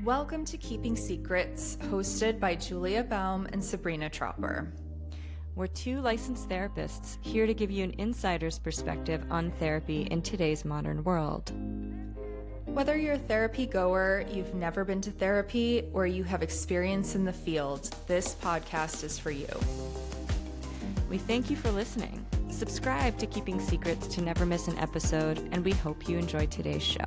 Welcome to Keeping Secrets, hosted by Julia Baum and Sabrina Tropper. We're two licensed therapists here to give you an insider's perspective on therapy in today's modern world. Whether you're a therapy goer, you've never been to therapy, or you have experience in the field, this podcast is for you. We thank you for listening. Subscribe to Keeping Secrets to never miss an episode, and we hope you enjoyed today's show.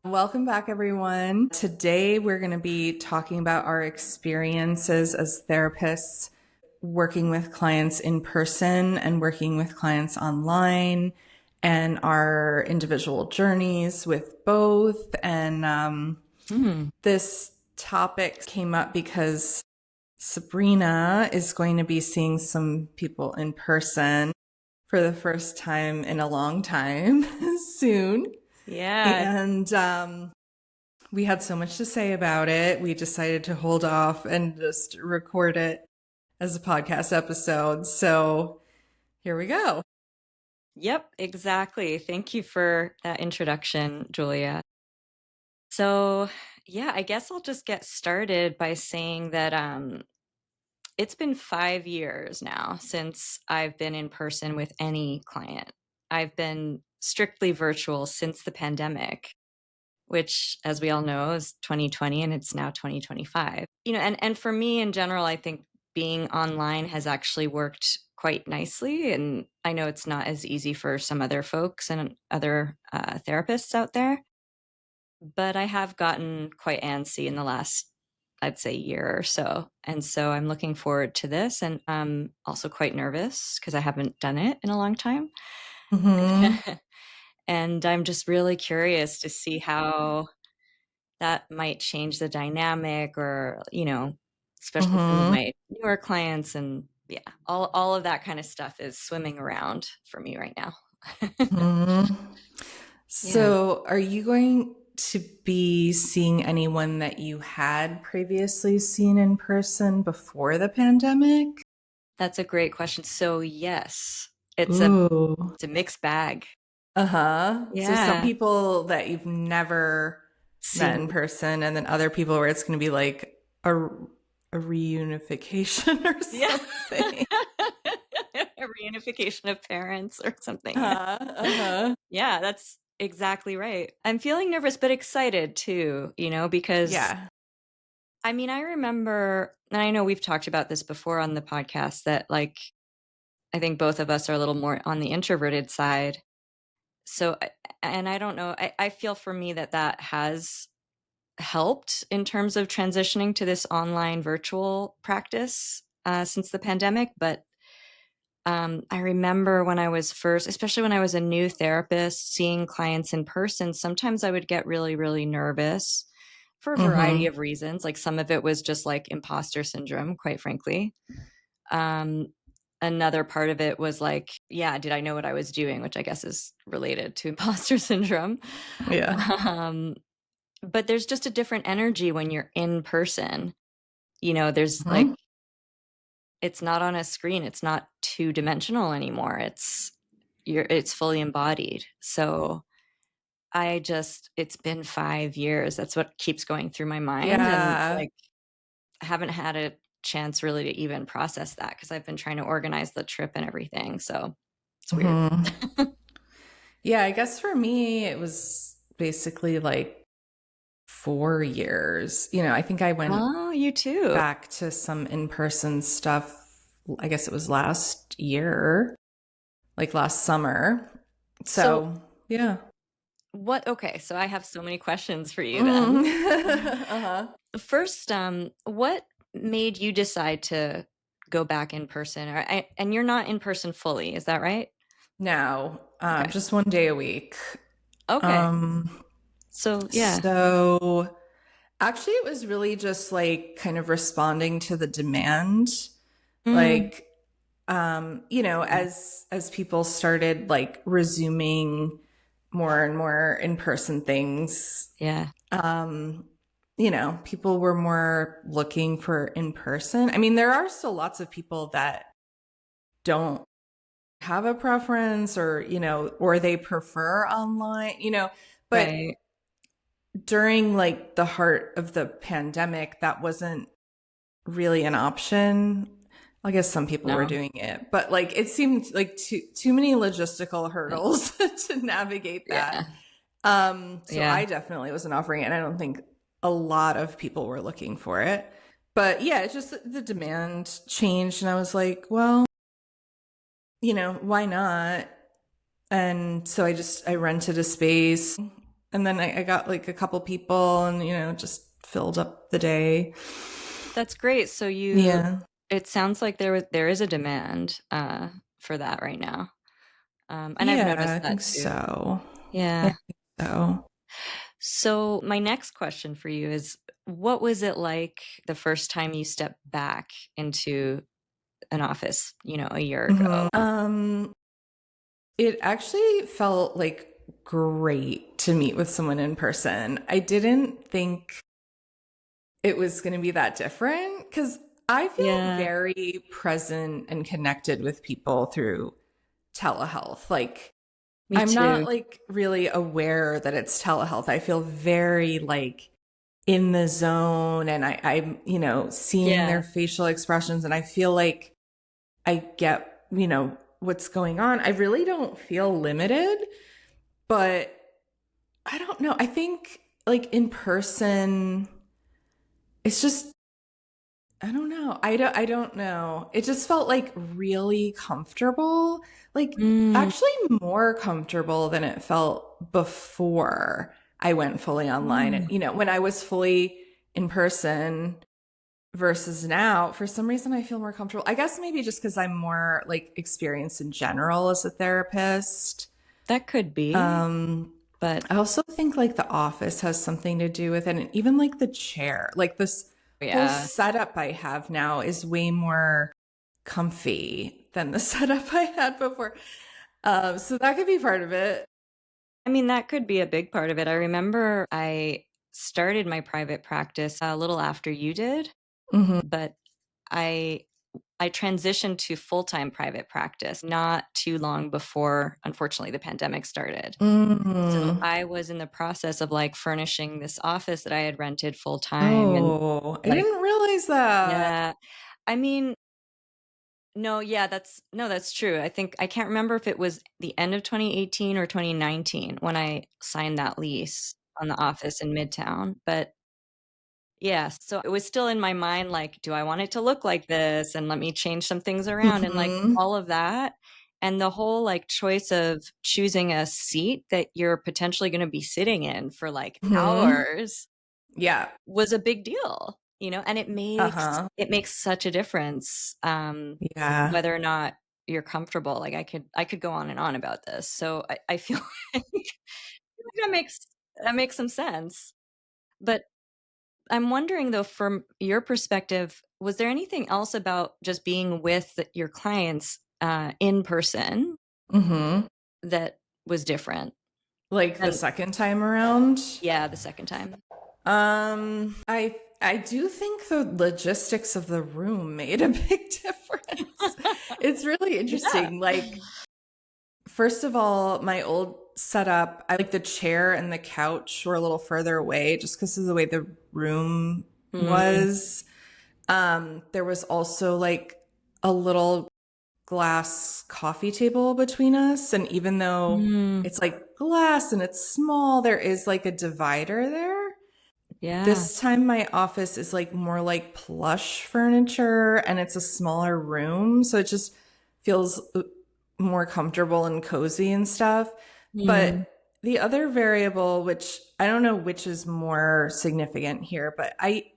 Welcome back, everyone. Today, we're going to be talking about our experiences as therapists, working with clients in person and working with clients online, and our individual journeys with both. And this topic came up because Sabrina is going to be seeing some people in person for the first time in a long time soon. Yeah. And we had so much to say about it. We decided to hold off and just record it as a podcast episode. So here we go. Yep, exactly. Thank you for that introduction, Julia. So, yeah, I guess I'll just get started by saying that it's been 5 years now since I've been in person with any client. I've been strictly virtual since the pandemic, which, as we all know, is 2020 and it's now 2025. And for me in general, I think being online has actually worked quite nicely. And I know it's not as easy for some other folks and other therapists out there, but I have gotten quite antsy in the last, I'd say, year or so. And so I'm looking forward to this. And I'm also quite nervous because I haven't done it in a long time. Mm-hmm. And I'm just really curious to see how that might change the dynamic, or, especially some of my newer clients. And yeah, all of that kind of stuff is swimming around for me right now. So are you going to be seeing anyone that you had previously seen in person before the pandemic? That's a great question. So yes, it's Ooh. a mixed bag. Yeah. So some Yeah. people that you've never met in person, and then other people where it's going to be like a reunification or something. A reunification of parents or something. Yeah, that's exactly right. I'm feeling nervous but excited too, because I mean, I remember, and I know we've talked about this before on the podcast, that like I think both of us are a little more on the introverted side. So, and I don't know, I feel for me that has helped in terms of transitioning to this online virtual practice since the pandemic. But I remember when I was first, especially when I was a new therapist, seeing clients in person, sometimes I would get really, really nervous for a variety of reasons. Like some of it was just like imposter syndrome, quite frankly. Another part of it was like, yeah, did I know what I was doing? Which I guess is related to imposter syndrome. Yeah. But there's just a different energy when you're in person. There's like, it's not on a screen. It's not two-dimensional anymore. It's fully embodied. So it's been 5 years. That's what keeps going through my mind. Yeah. And like, I haven't had a chance really to even process that because I've been trying to organize the trip and everything. So it's weird. Yeah, I guess for me, it was basically like 4 years. I think I went you too. back to some in-person stuff. I guess it was last year, like last summer. So yeah. Okay, so I have so many questions for you then. First, what made you decide to go back in person? And you're not in person fully, is that right? No, just 1 day a week. Okay. So yeah. So actually, it was really just like kind of responding to the demand, like as people started like resuming more and more in-person things. Yeah. People were more looking for in-person. I mean, there are still lots of people that don't have a preference or they prefer online, but right. during like the heart of the pandemic, that wasn't really an option. I guess some people were No. doing it, but like it seemed like too many logistical hurdles to navigate that. Yeah. So Yeah. I definitely wasn't offering it, and I don't think a lot of people were looking for it. But yeah, it's just the demand changed, and I was like, well, why not? And so I rented a space, and then I got like a couple people, and just filled up the day. That's great. So Yeah. it sounds like there is a demand for that right now. And I've Yeah, noticed I that think too. so. Yeah, I Yeah. think so. So my next question for you is, what was it like the first time you stepped back into an office, a year Mhm. ago? It actually felt like great to meet with someone in person. I didn't think it was going to be that different because I feel Yeah, very present and connected with people through telehealth. Like, me I'm not too. like really aware that it's telehealth. I feel very like in the zone, and I'm, seeing Yeah, their facial expressions, and I feel like I get, what's going on. I really don't feel limited, but I don't know. I think like in person, it's just I don't know. I don't know. It just felt like really comfortable. Like mm, actually more comfortable than it felt before I went fully online. And mm, when I was fully in person versus now, for some reason I feel more comfortable. I guess maybe just because I'm more like experienced in general as a therapist. that could be, Um, but I also think like the office has something to do with it, and even like the chair, like this whole yeah. setup I have now is way more comfy than the setup I had before. So that could be part of it. I mean, that could be a big part of it. I remember I started my private practice a little after you did, Hmm. but I I transitioned to full-time private practice not too long before, unfortunately, the pandemic started. So Mm. I was in the process of like furnishing this office that I had rented full time and Oh, I like, didn't realize that. yeah. I mean, no, yeah, that's true. I think I can't remember if it was the end of 2018 or 2019 when I signed that lease on the office in Midtown. But yeah, so it was still in my mind, like, do I want it to look like this? And let me change some things around and like Hmm. all of that. And the whole like choice of choosing a seat that you're potentially going to be sitting in for like Hmm. hours Yeah. was a big deal, and it Uh makes huh. it makes such a difference, Yeah. whether or not you're comfortable. Like I could go on and on about this. So I feel like that makes some sense. But I'm wondering though, from your perspective, was there anything else about just being with your clients in person Hmm. that was different? Like the And second time around. yeah, the second time. I do think the logistics of the room made a big difference. It's really Yeah. interesting. Like, first of all, my old setup, I like the chair and the couch were a little further away just because of the way the room Mm, was. There was also like a little glass coffee table between us. And even though mm, it's like glass and it's small, there is like a divider there. yeah. This time my office is like more like plush furniture, and it's a smaller room, so it just feels more comfortable and cozy and stuff. Mm, But the other variable, which I don't know which is more significant here, but I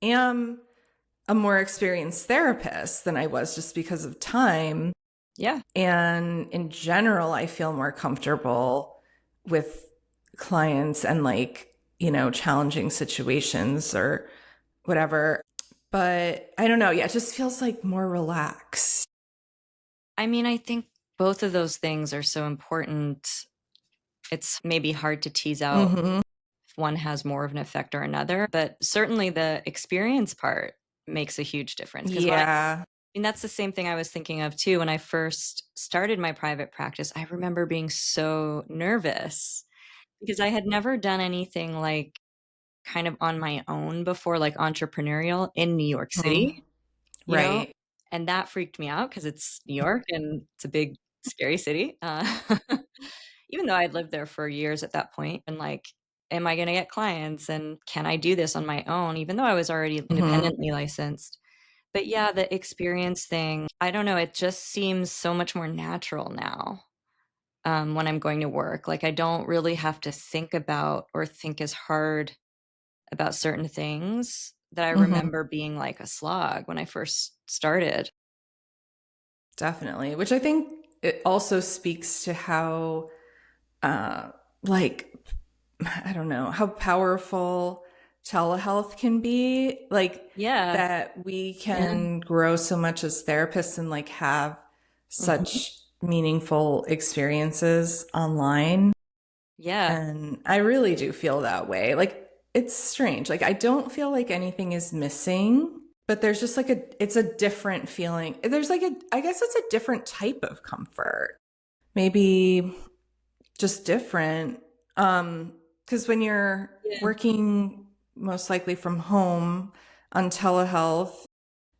am a more experienced therapist than I was just because of time. yeah. And in general, I feel more comfortable with clients and like, challenging situations or whatever. But I don't know. Yeah, it just feels like more relaxed. I mean, I think both of those things are so important. It's maybe hard to tease out Hmm. if one has more of an effect or another, but certainly the experience part makes a huge difference. Because when I Yeah. mean, that's the same thing I was thinking of too. When I first started my private practice, I remember being so nervous because I had never done anything like kind of on my own before, like entrepreneurial in New York Mhm. City, you know? Right. And that freaked me out because it's New York and it's a big, scary city. Even though I'd lived there for years at that point, and like, am I going to get clients and can I do this on my own, even though I was already Mhm. independently licensed? But yeah, the experience thing, I don't know, it just seems so much more natural now when I'm going to work. Like, I don't really have to think about or think as hard about certain things that I Mhm. remember being like a slog when I first started. Definitely. Which I think it also speaks to how, uh, like, I don't know, how powerful telehealth can be. Like, Yeah. that we Yeah. can grow so much as therapists and like have Mhm. such meaningful experiences online. Yeah. And I really do feel that way. Like, it's strange. Like, I don't feel like anything is missing, but there's just like it's a different feeling. There's like I guess it's a different type of comfort. Maybe just different. Because when you're Yeah. working most likely from home on telehealth,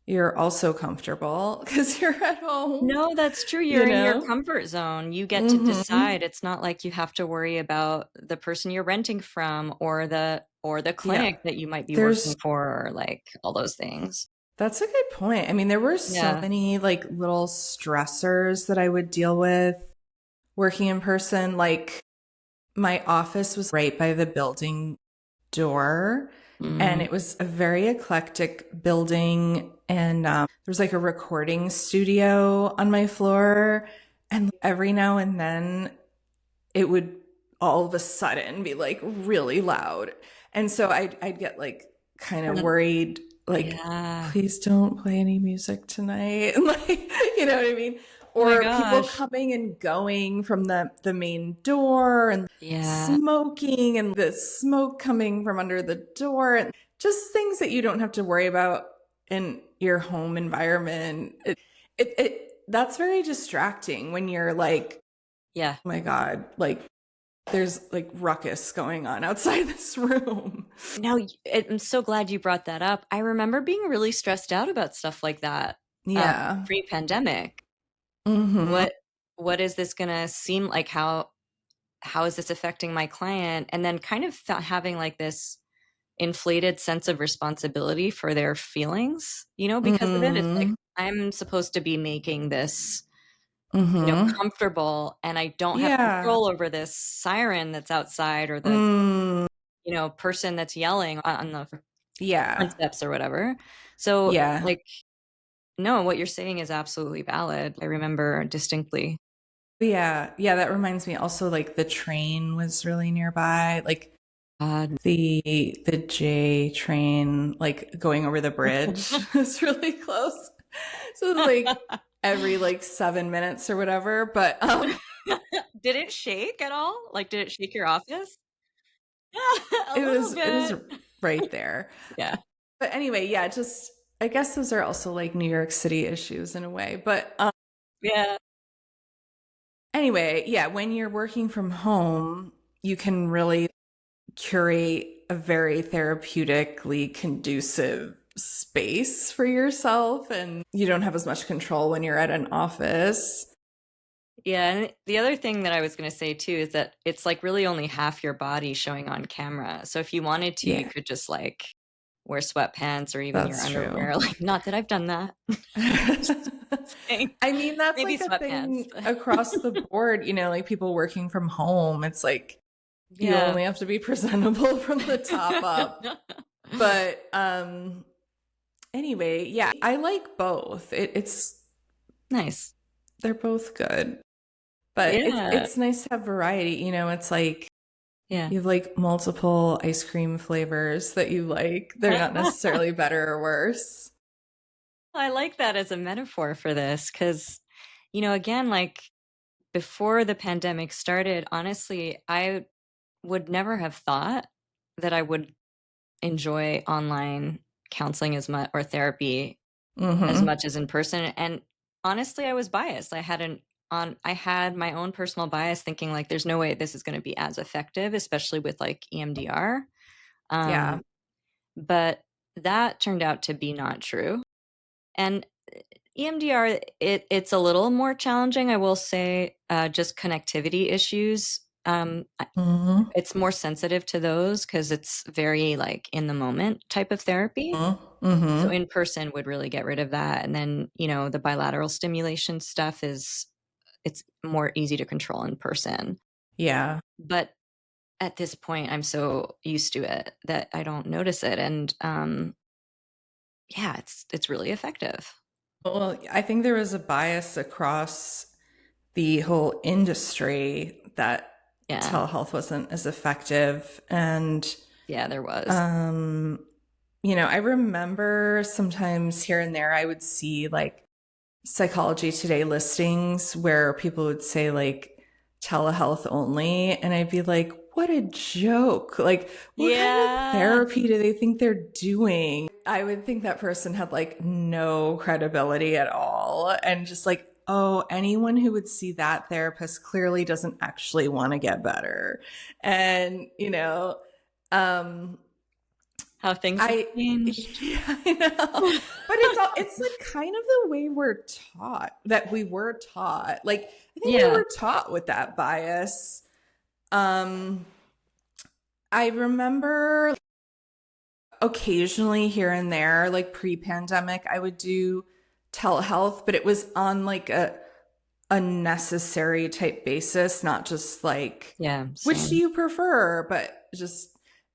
you're also comfortable because you're at home, No, that's true. you You're in your know? comfort zone. You get to Mm-hmm. decide. It's not like you have to worry about the person you're renting from or the Yeah. clinic that you might be There's working for or like all those things. That's a good point. I mean, there were so Yeah. many like little stressors that I would deal with working in person. Like my office was right by the building door, and Mm. it was a very eclectic building. And there was like a recording studio on my floor. And every now and then it would all of a sudden be like really loud. And so I'd get like kind of Uh, worried, like, Yeah. please don't play any music tonight. Like, you know what I mean? Oh my Or people gosh. coming and going from the main door and Yeah. smoking and the smoke coming from under the door and just things that you don't have to worry about in your home environment. That's very distracting when you're like, Yeah. oh my God, like there's like ruckus going on outside this room. No, I'm so glad you brought that up. I remember being really stressed out about stuff like that Yeah. pre-pandemic. Mm-hmm. What what is this gonna seem like? How is this affecting my client? And then kind of having like this inflated sense of responsibility for their feelings, because of it. It's like Mm-hmm. I'm supposed to be making this, Mm-hmm. comfortable, and I don't have Yeah. control over this siren that's outside or the, Mm. person that's yelling on the front Yeah. steps or whatever. So, Yeah. like, no, what you're saying is absolutely valid. I remember distinctly. Yeah. Yeah. That reminds me also like the train was really nearby. Like God. the J train, like going over the bridge was really close. So it was like every like 7 minutes or whatever. But Did it shake at all? Like, did it shake your office? A little it was bit. right there. Yeah. But anyway, yeah, just I guess those are also like New York City issues in a way. But Yeah. anyway, yeah, when you're working from home, you can really curate a very therapeutically conducive space for yourself, and you don't have as much control when you're at an office. Yeah, and the other thing that I was gonna say too is that it's, like, really only half your body showing on camera. So if you wanted to, you Yeah, could just, like, wear sweatpants or even your that's true. underwear, like, not that I've done that. Just saying. I mean, that's Maybe like a sweatpants. thing across the board, like people working from home. It's like you Yeah. only have to be presentable from the top up. But anyway, yeah, I like both. It's Nice. they're both good. But it's Yeah. it's nice to have variety, it's like Yeah. you have like multiple ice cream flavors that you like. They're not necessarily better or worse. I like that as a metaphor for this because, again, like, before the pandemic started, honestly, I would never have thought that I would enjoy online counseling as much or therapy as Mm-hmm. much as in person. And honestly, I was biased. I had my own personal bias thinking like there's no way this is going to be as effective, especially with like EMDR. Yeah. But that turned out to be not true. And EMDR, it's a little more challenging, I will say, just connectivity issues. Mm-hmm. It's more sensitive to those because it's very like in the moment type of therapy. So Mm-hmm. in person would really get rid of that. And then, the bilateral stimulation stuff it's more easy to control in person. Yeah. But at this point, I'm so used to it that I don't notice it. And yeah, it's really effective. Well, I think there was a bias across the whole industry that Yeah. telehealth wasn't as effective. And, Yeah, there was. um, I remember sometimes here and there I would see like Psychology Today listings where people would say like telehealth only. And I'd be like, what a joke. Like, what kind of Yeah. therapy do they think they're doing? I would think that person had like no credibility at all. And just like, oh, anyone who would see that therapist clearly doesn't actually want to get better. And, um, How things have I changed. yeah, I know. But it's like kind of the way we're taught that we were taught. Like I think we Yeah. were taught with that bias. Um I remember occasionally here and there, like pre-pandemic, I would do telehealth, but it was on like a necessary type basis, not just like, Yeah, which do same. you prefer? But just,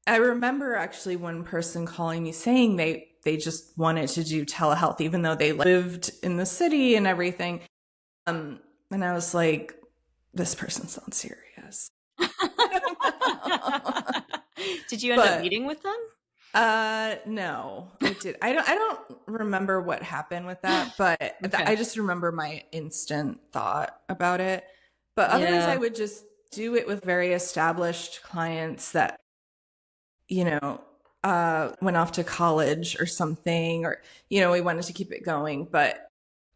I remember actually one person calling me saying they just wanted to do telehealth, even though they lived in the city and everything. Um, and I was like, this person's not serious. I don't know. Did you end up But meeting with them? no, I did. I don't remember what happened with that, but Okay. I just remember my instant thought about it. But otherwise I Yeah. would just do it with very established clients that, you know, went off to college or something, or, we wanted to keep it going, but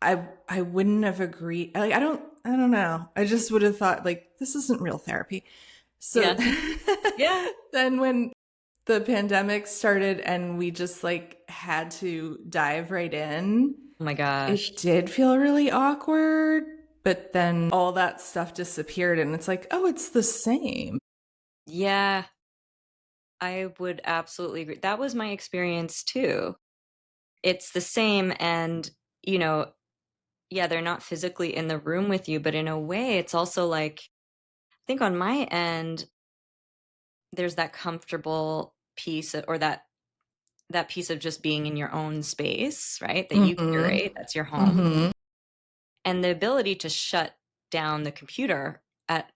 I wouldn't have agreed. Like, I don't know. I just would have thought like, this isn't real therapy. So Yeah. Yeah. then when the pandemic started and we just like had to dive right in, Oh my gosh. it did feel really awkward, but then all that stuff disappeared and it's like, oh, it's the same. Yeah, I would absolutely agree. That was my experience too. It's the same and, you know, yeah, they're not physically in the room with you, but in a way it's also like I think on my end there's that comfortable piece or that piece of just being in your own space, right? That you Mm-hmm. curate, that's your home. Mm-hmm. And the ability to shut down the computer at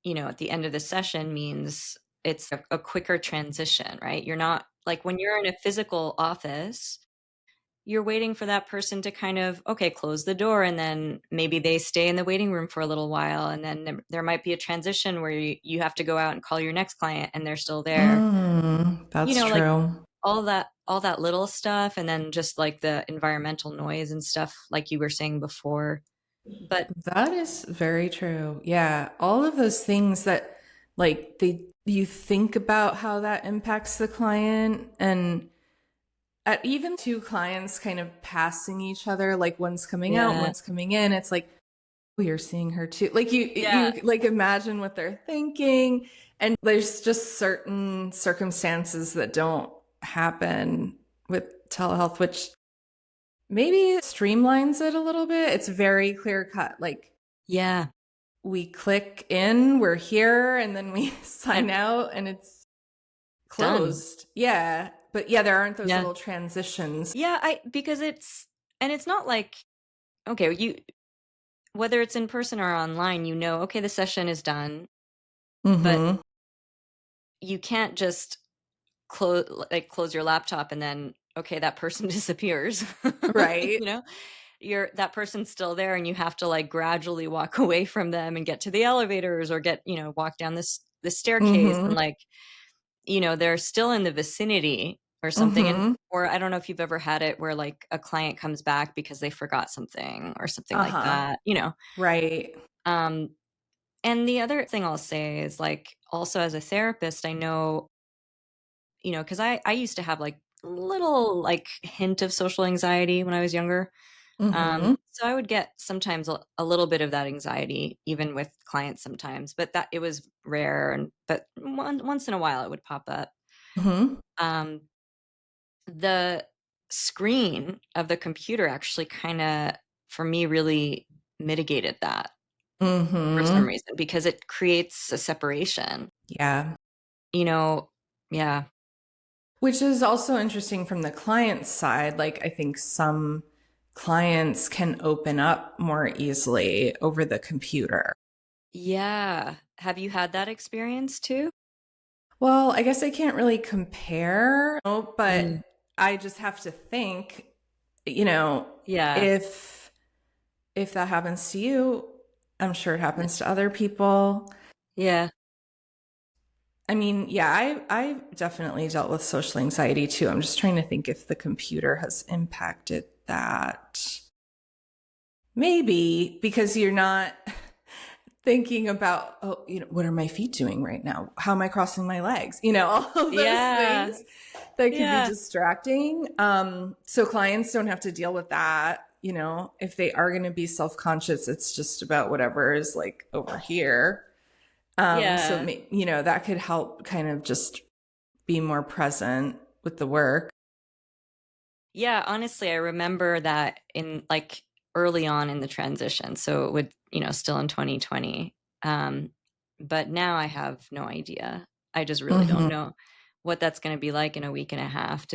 the end of the session means it's a quicker transition, right? You're not like when you're in a physical office, you're waiting for that person to kind of, okay, close the door. And then maybe they stay in the waiting room for a little while. And then there might be a transition where you have to go out and call your next client and they're still there. That's Like true. all that little stuff. And then just like the environmental noise and stuff, like you were saying before. But That is very true. Yeah. All of those things that like you think about how that impacts the client, and at even two clients kind of passing each other, like one's coming out, yeah, one's coming in, it's like, oh, you're seeing her too. Like you yeah, like imagine what they're thinking. And there's just certain circumstances that don't happen with telehealth, which maybe streamlines it a little bit. It's very clear cut. Like yeah. we click in, we're here, and then we sign And out and it's done. closed. Yeah. But yeah, there aren't those Yeah. little transitions. Yeah, I because it's not like okay, whether it's in person or online, okay, the session is done, but Mm-hmm. you can't just close your laptop and then okay, that person disappears. Right. you know? That person's still there and you have to like gradually walk away from them and get to the elevators or walk down this staircase and Mm-hmm. like they're still in the vicinity or something. And Mm-hmm. or I don't know if you've ever had it where like a client comes back because they forgot something or something like Uh-huh. that. Right. Um, and the other thing I'll say is like also as a therapist, I know because I used to have like little like hint of social anxiety when I was younger. Mm-hmm. So I would get sometimes a little bit of that anxiety, even with clients sometimes, but that it was rare. And but once in a while it would pop up. Mm-hmm. Um, the screen of the computer actually kind of, for me, really mitigated that for some Mm-hmm. reason because it creates a separation. Yeah. You know, yeah, Which is also interesting from the client side. Like, I think some clients can open up more easily over the computer. yeah. Have you had that experience too? Well, I guess I can't really compare, but Mm, I just have to think, you know, yeah, if that happens to you, I'm sure it happens to other people. yeah. I mean, yeah, I've definitely dealt with social anxiety too. I'm just trying to think if the computer has impacted that. Maybe because you're not thinking about, oh, what are my feet doing right now? How am I crossing my legs? All of those Yeah, things that could be yeah, distracting. So clients don't have to deal with that. If they are going to be self-conscious, it's just about whatever is like over here. So, yeah. that could help kind of just be more present with the work. Yeah, honestly, I remember that in like early on in the transition. So it would, still in 2020. Um, but now I have no idea. I just really don't Hmm. know what that's going to be like in a week and a half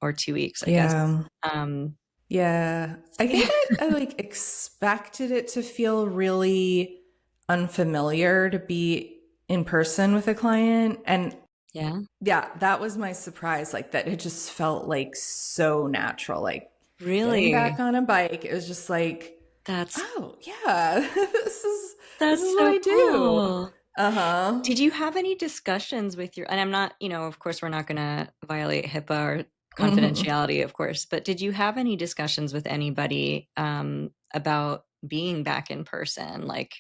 or 2 weeks, I guess. Yeah. Um, Yeah. I think I like expected it to feel really unfamiliar to be in person with a client. And yeah, yeah, that was my surprise. Like that it just felt like so natural. Like getting back really. on a bike. It was just like, That's oh yeah, this is what so I do. cool. Uh-huh. Did you have any discussions with and I'm not, of course, we're not going to violate HIPAA or Hmm. confidentiality, of course, but did you have any discussions with anybody about being back in person? Like,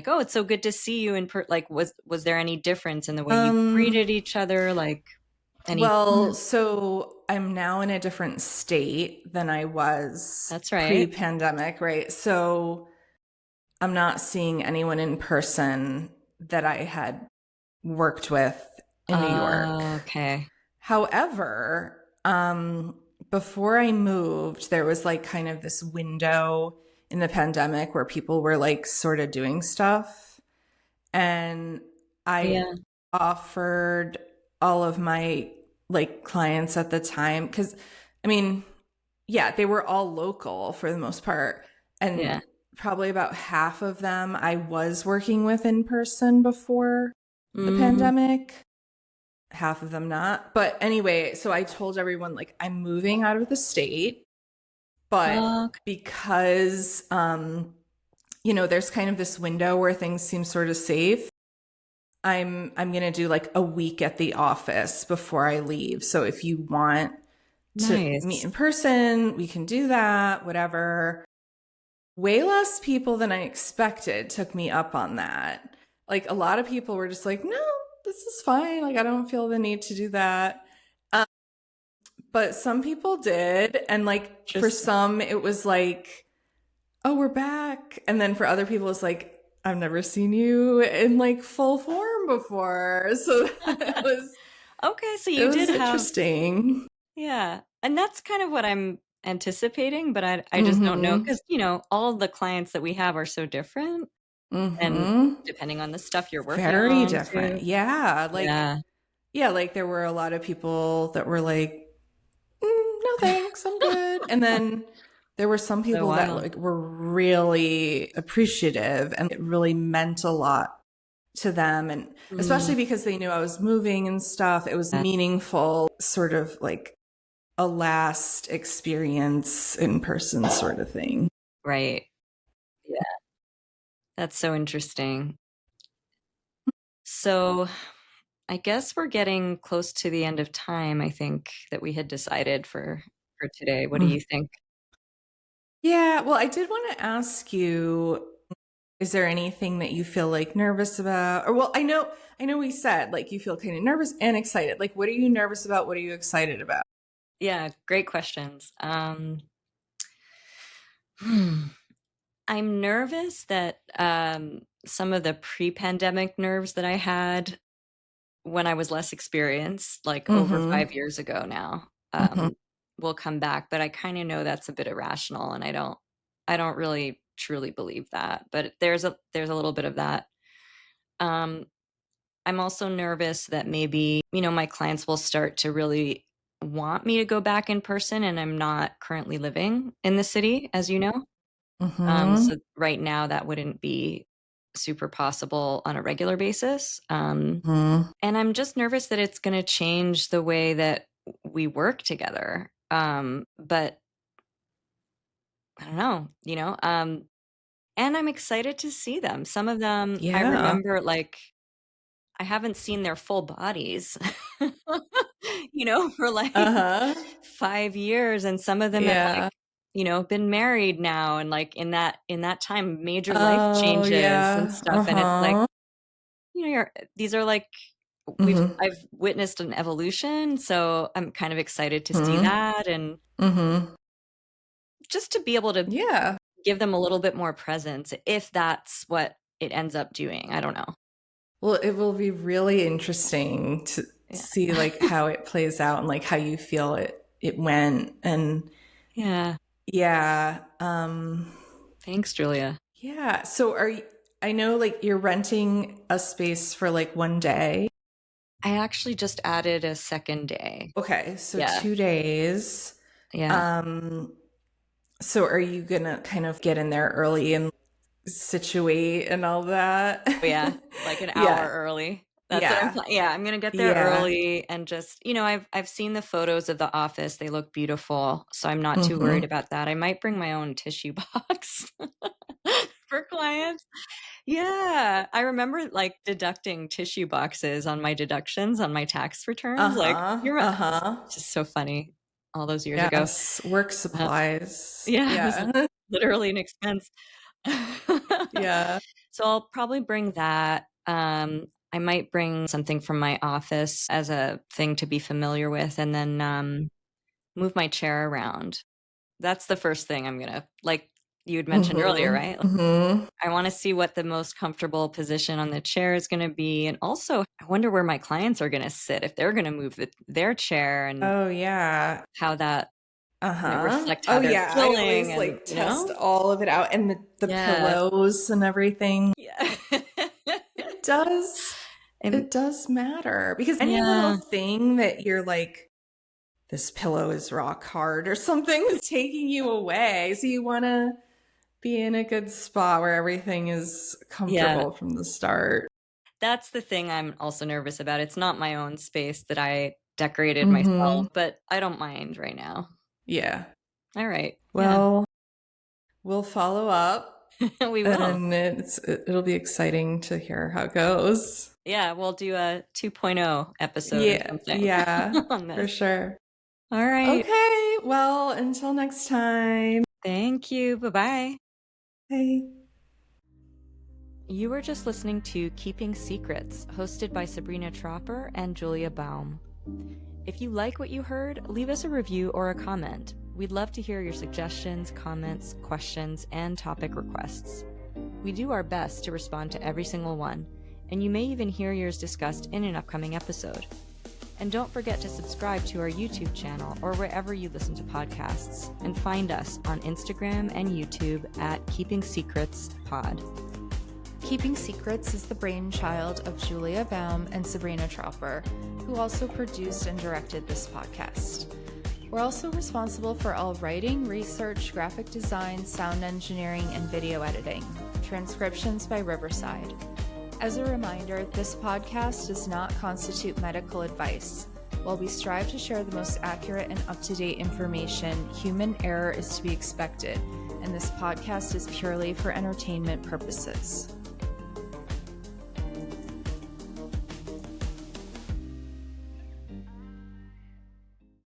oh, it's so good to see you like, was there any difference in the way you Um, greeted each other? Like any, well, so I'm now in a different state than I was that's right. pre-pandemic, right? So I'm not seeing anyone in person that I had worked with in New York. Okay. However, before I moved, there was like kind of this window in the pandemic where people were like sort of doing stuff. And I Yeah. offered all of my like clients at the time, because I mean, yeah, they were all local for the most part. And Yeah. probably about half of them I was working with in person before the Hmm. pandemic, half of them not. But anyway, so I told everyone, like, I'm moving out of the state, but Okay. because, there's kind of this window where things seem sort of safe. I'm gonna do like a week at the office before I leave. So if you want to meet Nice. in person, we can do that, whatever. Way less people than I expected took me up on that. Like a lot of people were just like, no, this is fine. Like I don't feel the need to do that. Um, but some people did. And like for Interesting. some, it was like, oh, we're back. And then for other people, it's like, I've never seen you in like full form before. So Okay, so it you was did have, interesting. yeah. And that's kind of what I'm anticipating, but I just don't know Mm-hmm. because, all the clients that we have are so different and Mm-hmm. depending on the stuff you're working Very on different. too. Yeah. Yeah. Like there were a lot of people that were like, no thanks, I'm good. And then there were some So people that wild. like were really appreciative and it really meant a lot to them. And Mm, especially because they knew I was moving and stuff, it was yeah, meaningful, sort of like a last experience in person sort of thing. right. Yeah. That's so interesting. So I guess we're getting close to the end of time, I think, that we had decided for today. What do Mm. you think? Yeah, well, I did want to ask you. Is there anything that you feel like nervous about? Or well, I know we said like you feel kind of nervous and excited. Like what are you nervous about? What are you excited about? Yeah, great questions. Hmm. I'm nervous that some of the pre-pandemic nerves that I had when I was less experienced, like over Mm-hmm. 5 years ago now, Mm-hmm. will come back. But I kind of know that's a bit irrational, and I don't really truly believe that. But there's a little bit of that. Um, I'm also nervous that maybe, my clients will start to really want me to go back in person, and I'm not currently living in the city, as you know. Mm-hmm. So right now that wouldn't be super possible on a regular basis. Mm-hmm. And I'm just nervous that it's going to change the way that we work together. But I don't know, and I'm excited to see them. Some of them I Yeah. remember, like, I haven't seen their full bodies, for like Uh-huh. 5 years. And some of them have Yeah. like, been married now. And like in that time, major life Oh, changes and yeah. stuff. And it's like, Uh-huh. these are like, Mm-hmm. I've witnessed an evolution. So I'm kind of excited to see Mm-hmm. that. And Mm-hmm. just to be able to Yeah. give them a little bit more presence if that's what it ends up doing. I don't know. Well, it will be really interesting to Yeah. see like how it plays out and like how you feel it went. And Yeah. yeah. Thanks, Julia. Yeah. So I know like you're renting a space for like one day. I actually just added a second day. Okay, so Yeah. 2 days. Yeah. Um, so are you gonna kind of get in there early and situate and all that? Oh, yeah. Like an hour Yeah. early. That's what I'm Yeah. yeah, I'm gonna get there Yeah. early and just, I've seen the photos of the office. They look beautiful, so I'm not too worried Mm-hmm. about that. I might bring my own tissue box for clients. Yeah. I remember, like, deducting tissue boxes on my deductions on my tax returns. Like, Uh-huh. it's Uh-huh. just so funny all those years ago. Yes. Work Uh, supplies. yeah, it was Yeah. literally an expense. Yeah. So I'll probably bring that. I might bring something from my office as a thing to be familiar with, and then move my chair around. That's the first thing I'm gonna, like you had mentioned earlier, Mm-hmm. right? Like, Mm-hmm. I want to see what the most comfortable position on the chair is going to be, and also I wonder where my clients are going to sit if they're going to move their chair, and Oh yeah. how that might Uh-huh. reflect how Oh they're yeah, I feeling, always and like test all of it out and the yeah, pillows and everything. yeah, It does and it does matter because any little yeah. thing that you're like this pillow is rock hard or something is taking you away. So you want to be in a good spot where everything is Yeah, comfortable from the start. that's the thing I'm also nervous about. It's not my own space that I decorated Mhm. myself, but I don't mind right now. Yeah. All right. Yeah. Well, we'll follow up We will. and it'll be exciting to hear how it goes. Yeah, we'll do a 2.0 episode or Yeah, something yeah, on for this. sure. All right. Okay, well, until next time. Thank you. Bye-bye. Bye. You were just listening to Keeping Secrets, hosted by Sabrina Tropper and Julia Baum. If you like what you heard, leave us a review or a comment. We'd love to hear your suggestions, comments, questions, and topic requests. We do our best to respond to every single one, and you may even hear yours discussed in an upcoming episode. And don't forget to subscribe to our YouTube channel or wherever you listen to podcasts, and find us on Instagram and YouTube at Keeping Secrets Pod. Keeping Secrets is the brainchild of Julia Baum and Sabrina Tropper, who also produced and directed this podcast. We're also responsible for all writing, research, graphic design, sound engineering, and video editing. Transcriptions by Riverside. As a reminder, this podcast does not constitute medical advice. While we strive to share the most accurate and up-to-date information, human error is to be expected, and this podcast is purely for entertainment purposes.